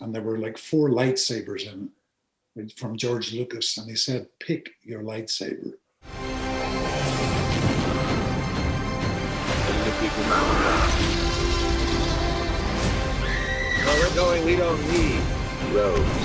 and there were like 4 lightsabers in it from George Lucas, and he said, "Pick your lightsaber." Where we're going, we don't need roads.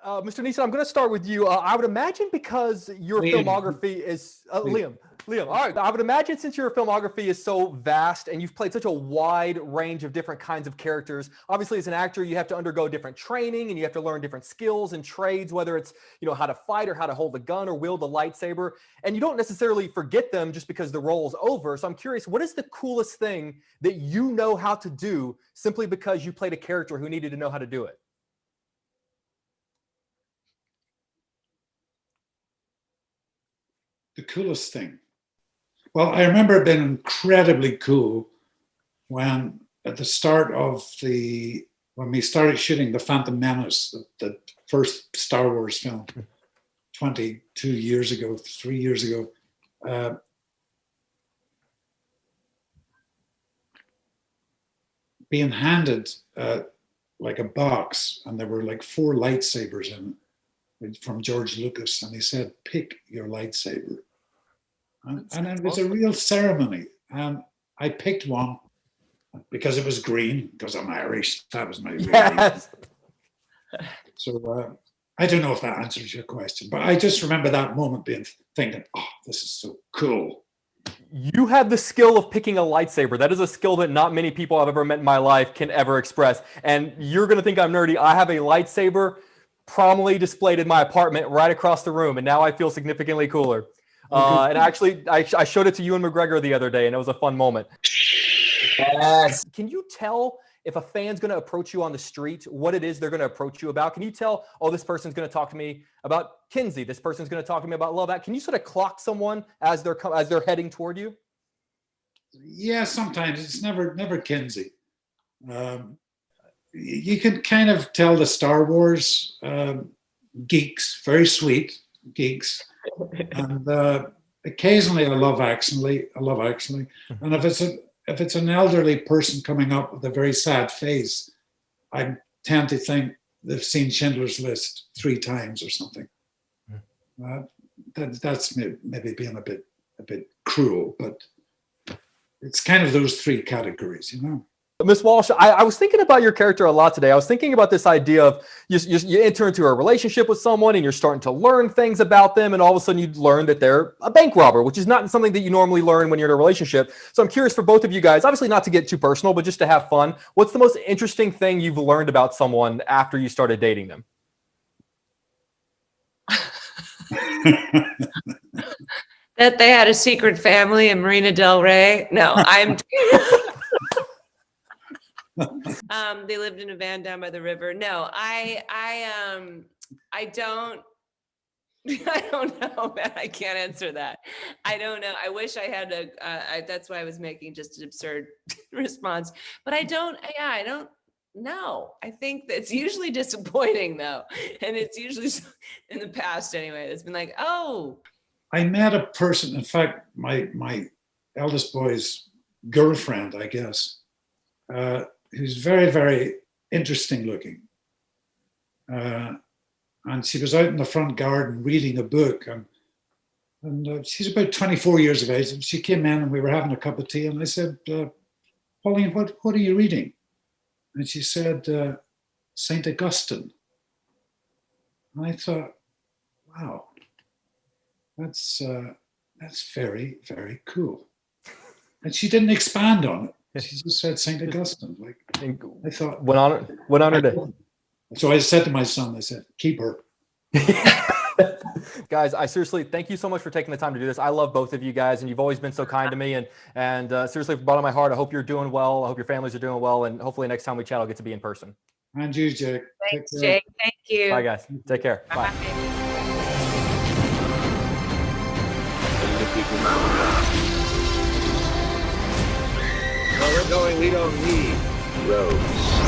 Mr. Neeson, I'm going to start with you. I would imagine because your Liam. filmography is Liam. Liam. All right. I would imagine since your filmography is so vast and you've played such a wide range of different kinds of characters, obviously as an actor, you have to undergo different training and you have to learn different skills and trades, whether it's, how to fight or how to hold a gun or wield a lightsaber. And you don't necessarily forget them just because the role's over. So I'm curious, what is the coolest thing that you know how to do simply because you played a character who needed to know how to do it? The coolest thing. Well, I remember it being incredibly cool when at the start of when we started shooting The Phantom Menace, the first Star Wars film, 22 years ago, 3 years ago, being handed like a box, and there were like 4 lightsabers in it from George Lucas, and he said, "Pick your lightsaber." And it was a real ceremony. And I picked one because it was green, because I'm Irish. That was my real reason. So I don't know if that answers your question, but I just remember that moment thinking, "Oh, this is so cool." You have the skill of picking a lightsaber. That is a skill that not many people I've ever met in my life can ever express. And you're going to think I'm nerdy. I have a lightsaber prominently displayed in my apartment right across the room, and now I feel significantly cooler. And actually, I showed it to Ewan McGregor the other day, and it was a fun moment. Yes. Can you tell if a fan's going to approach you on the street, what it is they're going to approach you about? Can you tell, oh, this person's going to talk to me about Kinsey, this person's going to talk to me about Love Act? Can you sort of clock someone as they're heading toward you? Yeah, sometimes. It's never Kinsey. You can kind of tell the Star Wars geeks, very sweet geeks, and occasionally I love actually. And if it's an elderly person coming up with a very sad face, I tend to think they've seen Schindler's List 3 times or something. That's maybe being a bit cruel, but it's kind of those 3 categories, Miss Walsh, I was thinking about your character a lot today. I was thinking about this idea of you enter into a relationship with someone and you're starting to learn things about them, and all of a sudden you learn that they're a bank robber, which is not something that you normally learn when you're in a relationship. So I'm curious for both of you guys, obviously not to get too personal, but just to have fun. What's the most interesting thing you've learned about someone after you started dating them? That they had a secret family in Marina Del Rey. No, I'm... they lived in a van down by the river. No, I don't know, man. I can't answer that. I don't know. I wish I had that's why I was making just an absurd response, but I don't know. I think that's usually disappointing though. And it's usually in the past anyway, it's been like, oh. I met a person, in fact, my eldest boy's girlfriend, I guess, who's very, very interesting looking. And she was out in the front garden reading a book, and she's about 24 years of age. And she came in and we were having a cup of tea, and I said, "Pauline, what are you reading?" And she said, "St. Augustine." And I thought, wow, that's very, very cool. And she didn't expand on it. She just said St. Augustine. Like, I thought, what honor day. So I said to my son, I said, "Keep her." Guys, I seriously thank you so much for taking the time to do this. I love both of you guys, and you've always been so kind to me. And seriously, from the bottom of my heart, I hope you're doing well. I hope your families are doing well, and hopefully next time we chat, I'll get to be in person. And you, Jake. Thanks, Jake. Thank you. Bye, guys. Take care. Bye. Where we're going, we don't need roads.